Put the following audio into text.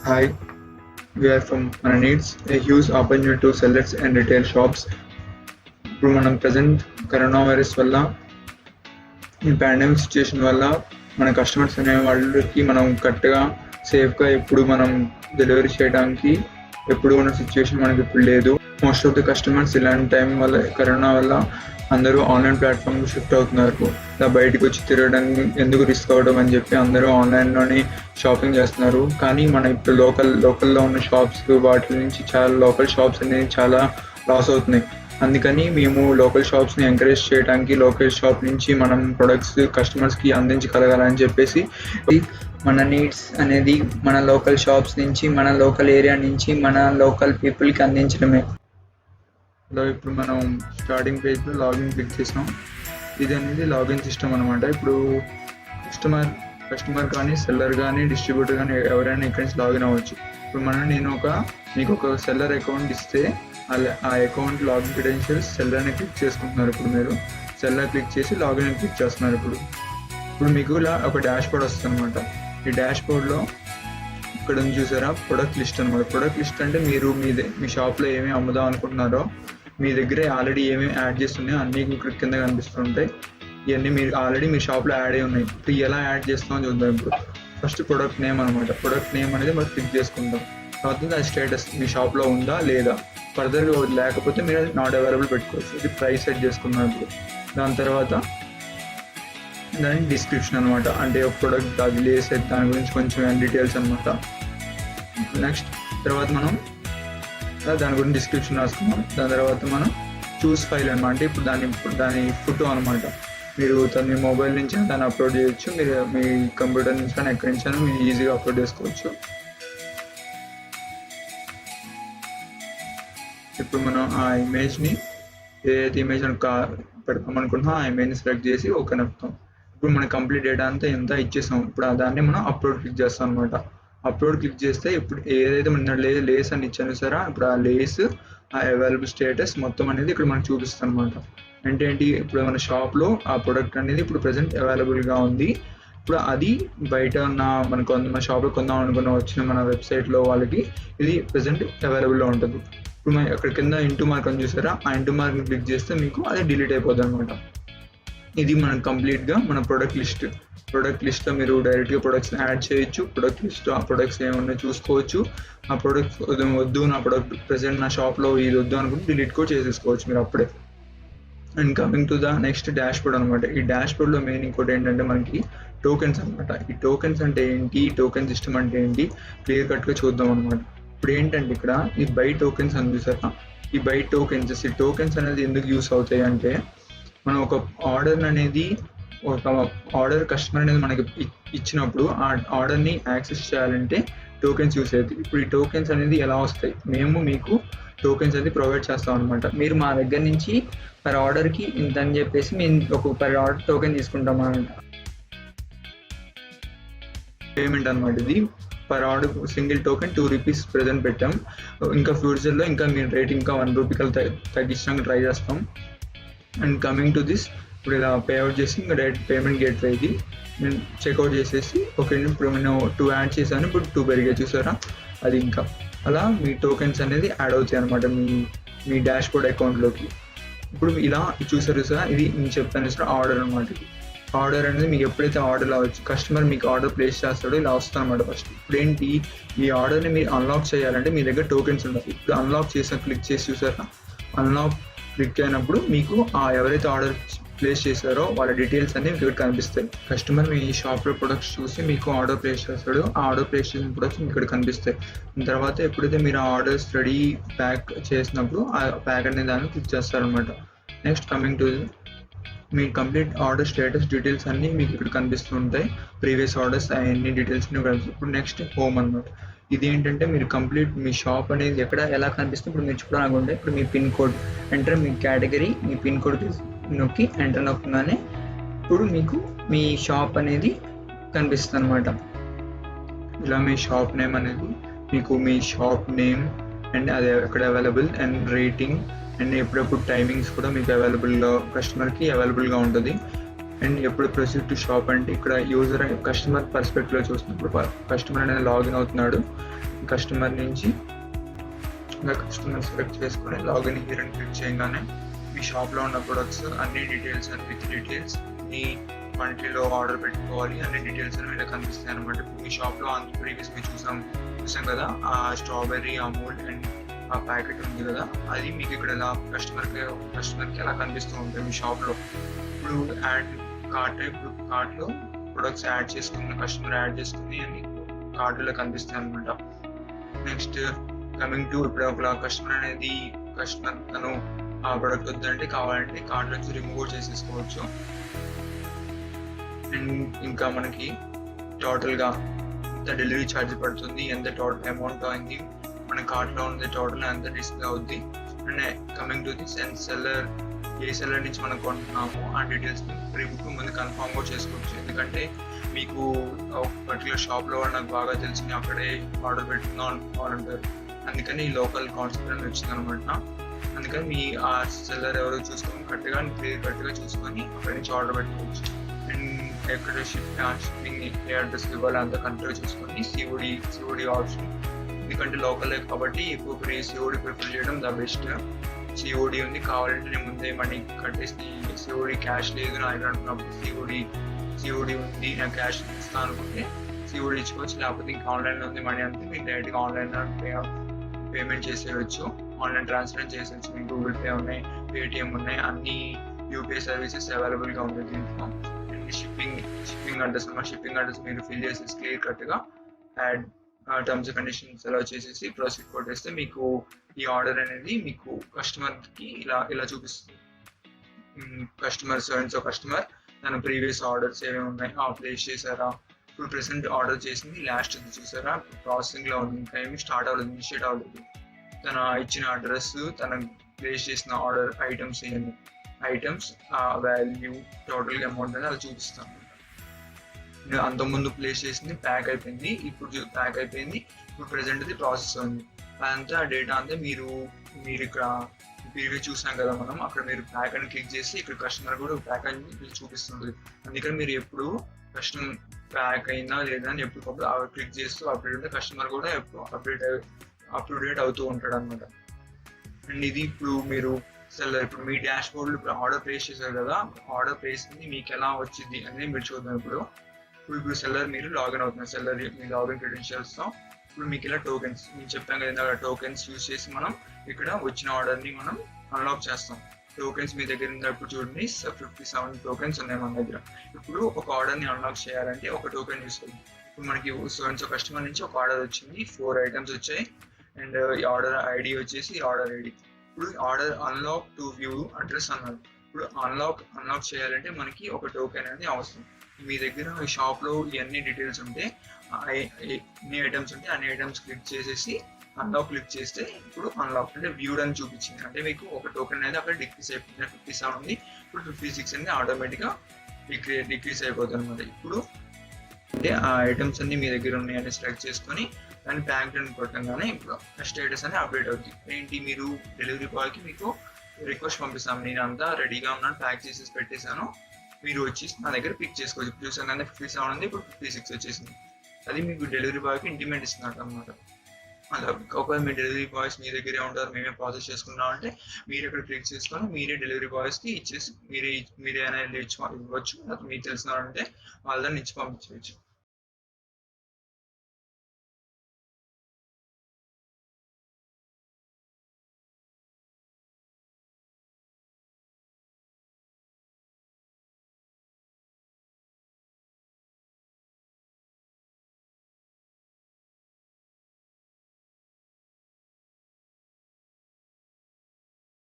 Hi, we are from Mana Needs, a huge opportunity to sellers and retail shops. ఇప్పుడు మనం present corona virus వల్ల ఈ pandemic situation వల్ల మన customers అనే వాళ్ళకి మనం కరెక్ట్గా సేఫ్గా ఎప్పుడు మనం డెలివరీ చేయడానికి ఎప్పుడు ఉన్న సిచ్యుయేషన్ మనకి ఇప్పుడు లేదు. మోస్ట్ ఆఫ్ ద కస్టమర్స్ ఇలాంటి టైం వల్ల కరోనా వల్ల అందరూ ఆన్లైన్ ప్లాట్ఫామ్కి షిఫ్ట్ అవుతున్నారు. ఇలా బయటకు వచ్చి తిరగడానికి ఎందుకు రిస్క్ అవ్వడం అని చెప్పి అందరూ ఆన్లైన్లోనే షాపింగ్ చేస్తున్నారు. కానీ మన ఇప్పుడు లోకల్లో ఉన్న షాప్స్ వాటి నుంచి చాలా లోకల్ షాప్స్ అనేవి చాలా లాస్ అవుతున్నాయి. అందుకని మేము లోకల్ షాప్స్ని ఎంకరేజ్ చేయడానికి లోకల్ షాప్ నుంచి మనం ప్రొడక్ట్స్ కస్టమర్స్కి అందించగలగాలని చెప్పేసి మన నీడ్స్ అనేది మన లోకల్ షాప్స్ నుంచి మన లోకల్ ఏరియా నుంచి మన లోకల్ పీపుల్కి అందించడమే. ఇలా ఇప్పుడు మనం స్టార్టింగ్ పేజ్లో లాగిన్ క్లిక్ చేసాం. ఇది అనేది లాగిన్ సిస్టమ్ అనమాట. ఇప్పుడు కస్టమర్ కానీ సెల్లర్ కానీ డిస్ట్రిబ్యూటర్ కానీ ఎవరైనా ఇక్కడి నుంచి లాగిన్ అవ్వచ్చు. ఇప్పుడు నేను మీకు ఒక సెల్లర్ అకౌంట్ ఇస్తే ఆ అకౌంట్ లాగిన్ క్రెడెన్షియల్స్ సెల్లర్ని క్లిక్ చేసుకుంటున్నారు. ఇప్పుడు మీరు సెల్లర్ క్లిక్ చేసి లాగిన్ క్లిక్ చేస్తున్నారు. ఇప్పుడు మీకు ఇలా ఒక డాష్ బోర్డ్ వస్తుంది అనమాట. ఈ డాష్ బోర్డ్లో ఇక్కడ చూసారా ప్రొడక్ట్ లిస్ట్ అనమాట. ప్రొడక్ట్ లిస్ట్ అంటే మీరు మీ షాప్లో ఏమేమి అమ్ముదాం అనుకుంటున్నారో మీ దగ్గర ఆల్రెడీ ఏమేమి యాడ్ చేస్తున్నాయో అన్నీ ఇక్కడ కింద కనిపిస్తుంటాయి. ఇవన్నీ మీరు ఆల్రెడీ మీ షాప్లో యాడ్ అయి ఉన్నాయి. ఇప్పుడు ఎలా యాడ్ చేస్తామో చూద్దాం. ఇప్పుడు ఫస్ట్ ప్రొడక్ట్ నేమ్ అనమాట. ప్రొడక్ట్ నేమ్ అనేది మనం క్లిక్ చేసుకుంటాం. తర్వాత దాని స్టేటస్ మీ షాప్లో ఉందా లేదా, ఫర్దర్గా లేకపోతే మీరు అది నాట్ అవైలబుల్ పెట్టుకోవచ్చు. ఇది ప్రైస్ సెట్ చేసుకున్నాం. ఇప్పుడు దాని తర్వాత దాని డిస్క్రిప్షన్ అనమాట. అంటే ఒక ప్రొడక్ట్ అది లేసే దాని గురించి కొంచెం డీటెయిల్స్ అనమాట. నెక్స్ట్ తర్వాత మనం దాని గురించి డిస్క్రిప్షన్ రాసుకున్నాం. దాని తర్వాత మనం చూస్ ఫైల్ అనమాట. అంటే ఇప్పుడు దాని ఫోటో అనమాట. మీరు మీ మొబైల్ నుంచి దాన్ని అప్లోడ్ చేయొచ్చు. మీరు మీ కంప్యూటర్ నుంచి కానీ ఎక్కడి నుంచి అయినా మీరు ఈజీగా అప్లోడ్ చేసుకోవచ్చు. ఇప్పుడు మనం ఆ ఇమేజ్ని ఏదైతే ఇమేజ్ పెడతాం అనుకుంటున్నాం ఆ ఇమేజ్ని సెలెక్ట్ చేసి ఓకే నొక్కుతాం. ఇప్పుడు మన కంప్లీట్ డేటా అంతా ఎంత ఇచ్చేసాం. ఇప్పుడు దాన్ని మనం అప్లోడ్ క్లిక్ చేస్తాం అనమాట. అప్లోడ్ క్లిక్ చేస్తే ఇప్పుడు ఏదైతే మన లేస్ అని ఇచ్చాను సారా, ఇప్పుడు ఆ లేస్ ఆ అవైలబుల్ స్టేటస్ మొత్తం అనేది ఇక్కడ మనకు చూపిస్తాం అనమాట. అంటే ఏంటి, ఇప్పుడు మన షాప్లో ఆ ప్రొడక్ట్ అనేది ఇప్పుడు ప్రజెంట్ అవైలబుల్గా ఉంది. ఇప్పుడు అది బయట ఉన్న మన షాప్లో కొందాం అనుకున్న వచ్చిన మన వెబ్సైట్లో వాళ్ళకి ఇది ప్రజెంట్ అవైలబుల్లో ఉంటుంది. ఇప్పుడు మనం అక్కడ కింద ఇంటూ మార్క్ అని చూసారా, ఆ ఇంటూ మార్క్ని క్లిక్ చేస్తే మీకు అది డిలీట్ అయిపోతుంది అనమాట. ఇది మనం కంప్లీట్గా మన ప్రొడక్ట్ లిస్ట్లో మీరు డైరెక్ట్గా ప్రొడక్ట్స్ యాడ్ చేయొచ్చు. ప్రొడక్ట్ లిస్ట్లో ఆ ప్రొడక్ట్స్ ఏమన్నా చూసుకోవచ్చు. ఆ ప్రొడక్ట్స్ వద్దు, నా ప్రొడక్ట్ ప్రజెంట్ నా షాప్లో ఇది వద్దు అనుకుంటే డిలీట్ కూడా చేసేసుకోవచ్చు మీరు అప్పుడే. And coming to the next dash board అనమాట. ఈ డాష్ బోర్డ్లో మెయిన్ ఇంకోటి ఏంటంటే మనకి టోకెన్స్ అనమాట. ఈ టోకెన్స్ అంటే ఏంటి, టోకెన్ సిస్టమ్ అంటే ఏంటి క్లియర్ కట్గా చూద్దాం అనమాట. ఇప్పుడు ఏంటంటే ఇక్కడ ఈ బై టోకెన్స్ అని చూసారా, ఈ బై టోకెన్స్ ఈ టోకెన్స్ అనేది ఎందుకు యూస్ అవుతాయి అంటే, మనం ఒక ఆర్డర్ కస్టమర్ అనేది మనకి ఇచ్చినప్పుడు ఆ ఆర్డర్ని యాక్సెస్ చేయాలంటే టోకెన్స్ యూస్ అవుతాయి. ఇప్పుడు ఈ టోకెన్స్ అనేది ఎలా వస్తాయి, మేము మీకు టోకెన్స్ అనేది ప్రొవైడ్ చేస్తాం అనమాట. మీరు మా దగ్గర నుంచి పర్ ఆర్డర్కి ఇంత అని చెప్పేసి మేము ఒక పర్ ఆర్డర్ టోకెన్ తీసుకుంటాం అనమాట. పేమెంట్ అనమాట. ఇది per order single token 2 rupees present పెట్టాం. ఇంకా ఫ్యూచర్లో ఇంకా మీరు రేట్ ఇంకా 1 రూపీ తగ్గించడానికి ట్రై చేస్తాం. అండ్ కమింగ్ టు దిస్, ఇప్పుడు ఇలా పేఅవుట్ చేసి ఇంకా డైరెక్ట్ పేమెంట్ గేట్వే ఇది నేను చెక్అవుట్ చేసేసి ఓకే. ఇప్పుడు నేను 2 యాడ్ చేశాను, ఇప్పుడు 2 పెరిగే చూసారా, అది ఇంకా అలా మీ టోకెన్స్ అనేది యాడ్ అవుతాయి అనమాట మీ డాష్ బోర్డ్ అకౌంట్లోకి. ఇప్పుడు ఇలా చూసారు సార్, ఇది నేను చెప్పాను సార్ ఆర్డర్ అనమాట. ఆర్డర్ అనేది మీకు ఎప్పుడైతే ఆర్డర్ అవ్వచ్చు కస్టమర్ మీకు ఆర్డర్ ప్లేస్ చేస్తాడో ఇలా వస్తుంది అనమాట. ఫస్ట్ ఇప్పుడు ఏంటి, ఈ ఆర్డర్ని మీరు అన్లాక్ చేయాలంటే మీ దగ్గర టోకెన్స్ ఉండాలి. ఇప్పుడు అన్లాక్ చేసిన క్లిక్ చేసి చూసారా, అన్లాక్ క్లిక్ అయినప్పుడు మీకు ఎవరైతే ఆర్డర్ ప్లేస్ చేశారో వాళ్ళ డీటెయిల్స్ అన్ని మీకు ఇక్కడ కనిపిస్తాయి. కస్టమర్ మీ షాప్లో ప్రొడక్ట్స్ చూసి మీకు ఆర్డర్ ప్లేస్ చేస్తాడో ఆ ఆర్డర్ ప్లేస్ చేసిన ప్రొడక్ట్స్ మీకు ఇక్కడ కనిపిస్తాయి. తర్వాత ఎప్పుడైతే మీరు ఆర్డర్స్ రెడీ ప్యాక్ చేసినప్పుడు ఆ ప్యాక్ అనే దాన్ని క్లిక్ చేస్తారనమాట. Next coming to me complete order status details అన్నీ మీకు ఇక్కడ కనిపిస్తూ ఉంటాయి. ప్రీవియస్ ఆర్డర్స్ అవన్నీ డీటెయిల్స్ కనిపిస్తాయి. ఇప్పుడు నెక్స్ట్ హోమ్ అనమాట. ఇది ఏంటంటే మీరు కంప్లీట్ మీ షాప్ అనేది ఎక్కడ ఎలా కనిపిస్తుంది ఇప్పుడు మీరు చూడాలనుకుంటే, ఇప్పుడు మీ పిన్ కోడ్ ఎంటర్, మీ కేటగిరీ, మీ పిన్ కోడ్ నొక్కి ఎంటర్ నొక్కగానే ఇప్పుడు మీకు మీ షాప్ అనేది కనిపిస్తుంది అనమాట. ఇలా మీ షాప్ నేమ్ అనేది మీకు మీ షాప్ నేమ్ అండ్ అది ఎక్కడ అవైలబుల్ అండ్ రేటింగ్ అండ్ ఎప్పుడెప్పుడు టైమింగ్స్ కూడా మీకు కస్టమర్కి అవైలబుల్గా ఉంటుంది. అండ్ ఎప్పుడు ప్రొసీడ్ టు షాప్ అంటే ఇక్కడ యూజర్ కస్టమర్ పర్స్పెక్టివ్లో చూసినప్పుడు కస్టమర్ అనేది లాగిన్ అవుతున్నాడు. కస్టమర్ నుంచి ఇలా కస్టమర్ సెలెక్ట్ చేసుకొని లాగిన్ హియర్ అని క్లిక్ చేయగానే మీ షాప్లో ఉన్న ప్రొడక్ట్స్ అన్ని డీటెయిల్స్ అండ్ విత్ డీటెయిల్స్ మీ క్వాంటిటీలో ఆర్డర్ పెట్టుకోవాలి అన్ని డీటెయిల్స్ అని ఇలా కనిపిస్తాయి అనమాట. మీ షాప్లో ప్రీవియస్గా చూసాం కదా ఆ స్ట్రాబెర్రీ అమూల్ అండ్ ఆ ప్యాకెట్ ఉంది కదా, అది మీకు ఇక్కడ ఎలా కస్టమర్కి ఎలా కనిపిస్తూ ఉంటుంది మీ షాప్లో. ఇప్పుడు కార్ట్లో ప్రొడక్ట్స్ యాడ్ చేసుకున్న కస్టమర్ యాడ్ చేసుకుని అన్ని కార్డులో కనిపిస్తాయి అనమాట. నెక్స్ట్ కమింగ్ టు ఇప్పుడు ఒక కస్టమర్ తను ఆ ప్రొడక్ట్ వద్దంటే కావాలంటే కార్డ్ నుంచి రిమూవ్ కూడా చేసేసుకోవచ్చు. అండ్ ఇంకా మనకి టోటల్గా ఎంత డెలివరీ ఛార్జ్ పడుతుంది, ఎంత టోటల్ అమౌంట్ అయింది, మన కార్ట్లో ఉంది టోటల్ ఎంత డిస్ప్లే అవుద్ది. And coming to this and A seller నుంచి మనం కొంటున్నామో ఆ డీటెయిల్స్ ప్రీ బుక్ ముందు కన్ఫర్మ్ కూడా చేసుకోవచ్చు. ఎందుకంటే మీకు పర్టికులర్ షాప్లో నాకు బాగా తెలిసి అక్కడే ఆర్డర్ పెట్టుకుందాం అనుకోవాలంటారు, అందుకని ఈ లోకల్ కాన్సెప్ట్ అని వచ్చింది అనమాట. అందుకని మీ ఆ సెల్లర్ ఎవరో చూసుకొని కరెక్ట్గా చూసుకొని అక్కడి నుంచి ఆర్డర్ పెట్టుకోవచ్చు. అండ్ ఎక్కడ షిప్పింగ్ ఏ అడ్రస్ ఇవ్వాలి అంత కరెక్ట్గా చూసుకొని సిఓడి ఆప్షన్, ఎందుకంటే లోకల్ కాబట్టి ఇప్పుడు సిఓడి ప్రిఫర్ చేయడం ద బెస్ట్. సిఓడి ఉంది, కావాలంటే నేను ముందే మనీ కట్టేసి సిఓడి క్యాష్ లేదు నా దగ్గర అనుకున్నప్పుడు సిఓడి ఉంది నేను క్యాష్ ఇస్తాను అనుకుంటే సిఓడి ఇచ్చుకోవచ్చు. లేకపోతే ఇంకా ఆన్లైన్లో ఉంది మనీ అంతే మీకు డైరెక్ట్గా ఆన్లైన్లో పేమెంట్ చేసేయచ్చు, ఆన్లైన్ ట్రాన్స్ఫర్ చేసేయచ్చు. మీకు గూగుల్ పే ఉన్నాయి, పేటిఎం ఉన్నాయి, అన్ని యూపీఐ సర్వీసెస్ అవైలబుల్గా ఉంది దీంట్లో. అండ్ షిప్పింగ్ అడ్రస్ మీరు ఫిల్ చేసేసి క్లియర్ కట్గా యాడ్ టర్మ్స్ అండ్ కండిషన్స్ అలా చేసేసి ప్రాసెస్ కొట్టేస్తే మీకు ఈ ఆర్డర్ అనేది మీకు కస్టమర్కి ఇలా చూపిస్తుంది. కస్టమర్ తన ప్రీవియస్ ఆర్డర్స్ ఏమేమి ఉన్నాయి ప్లేస్ చేశారా, ఇప్పుడు ప్రెసెంట్ ఆర్డర్ చేసింది లాస్ట్ చూసారా ప్రాసెసింగ్లో ఉంది, ఇంకా ఏమి స్టార్ట్ అవ్వలేదు, ఇనిషియేట్ అవ్వలేదు. తన ఇచ్చిన అడ్రస్, తన ప్లేస్ చేసిన ఆర్డర్ ఐటమ్స్ ఏంటి, ఐటమ్స్ వాల్యూ టోటల్గా అమౌంట్ అనేది అది చూపిస్తాను. అంతకుముందు ప్లేస్ చేసింది ప్యాక్ అయిపోయింది, ఇప్పుడు ప్రెసెంట్ అది ప్రాసెస్ ఉంది. అదంతా డేటా అంతా మీరు ఇక్కడ ప్రీవియస్ చూసాం కదా మనం, అక్కడ మీరు ప్యాక్ అని క్లిక్ చేసి ఇక్కడ కస్టమర్ కూడా ప్యాక్ అని చూపిస్తుంది. అందుకని మీరు ఎప్పుడు కస్టమర్ ప్యాక్ అయిందా లేదా అని ఎప్పటికప్పుడు క్లిక్ చేస్తూ అప్డేట్ ఉంటే కస్టమర్ కూడా ఎప్పుడు అప్డేట్ అవుతూ ఉంటాడు అనమాట. అండ్ ఇది ఇప్పుడు మీరు సెల్లర్ ఇప్పుడు మీ డాష్ బోర్డ్లో ఇప్పుడు ఆర్డర్ ప్లేస్ చేశారు కదా, ఆర్డర్ ప్లేస్ మీకు ఎలా వచ్చింది అనేది మీరు చూద్దాం. ఇప్పుడు సెల్లర్ మీరు లాగిన్ అవుతున్నారు, సెల్లర్ మీ లాగిన్ క్రెడెన్షియల్స్తో ఇప్పుడు మీకు ఇలా టోకెన్స్ నేను చెప్పాను కదా, టోకెన్స్ యూజ్ చేసి మనం ఇక్కడ వచ్చిన ఆర్డర్ని మనం అన్లాక్ చేస్తాం. టోకెన్స్ మీ దగ్గర ఉన్నప్పుడు చూడండి 57 టోకెన్స్ ఉన్నాయి మన దగ్గర. ఇప్పుడు ఒక ఆర్డర్ని అన్లాక్ చేయాలంటే ఒక టోకెన్ యూస్ అవుతుంది. ఇప్పుడు మనకి కస్టమర్ నుంచి ఒక ఆర్డర్ వచ్చింది, 4 ఐటమ్స్ వచ్చాయి. అండ్ ఈ ఆర్డర్ ఐడి వచ్చేసి ఆర్డర్ ఐడి. ఇప్పుడు order unlock to view address అన్నారు. ఇప్పుడు అన్లాక్ చేయాలంటే మనకి ఒక టోకెన్ అనేది అవసరం. మీ దగ్గర షాప్లో ఇవన్నీ డీటెయిల్స్ ఉంటే ఎన్ని ఐటమ్స్ ఉంటే అన్ని ఐటమ్స్ క్లిక్ చేసేసి అన్లాక్ క్లిక్ చేస్తే ఇప్పుడు అన్లాక్ అంటే వ్యూడ్ అని చూపించింది, అంటే మీకు ఒక టోకెన్ అనేది అక్కడ డిక్రీస్ అయిపోతుంది. 57 ఉంది, ఇప్పుడు 56 అనేది ఆటోమేటిక్గా డిక్రీస్ అయిపోతుంది అనమాట. ఇప్పుడు అంటే ఆ ఐటమ్స్ అన్ని మీ దగ్గర ఉన్నాయని సెలెక్ట్ చేసుకొని దాన్ని ప్యాక్డ్ అని కొట్టంగానే ఇప్పుడు స్టేటస్ అనేది అప్డేట్ అవుతుంది. ఏంటి మీరు డెలివరీ బాయ్కి మీకు రిక్వెస్ట్ పంపిస్తాను, నేను అంతా రెడీగా ఉన్నాను, ప్యాక్ చేసేసి పెట్టేశాను, మీరు వచ్చి నా దగ్గర పిక్ చేసుకోవచ్చు. ఇప్పుడు చూసాను కానీ 57 ఉంది, ఇప్పుడు 56 వచ్చేసింది. అది మీకు డెలివరీ బాయ్కి ఇంటిమేట్ ఇస్తున్నట్టు అనమాట. అలా ఒకవేళ మీ డెలివరీ బాయ్స్ మీ దగ్గరే ఉంటారు, మేమే ప్రాసెస్ చేసుకున్నాం అంటే మీరు ఇక్కడ క్లిక్ చేసుకొని మీరే డెలివరీ బాయ్స్కి ఇచ్చేసి మీరే అనేది ఇవ్వచ్చు. మీకు తెలిసిన అంటే వాళ్ళని ఇచ్చి పంపించవచ్చు.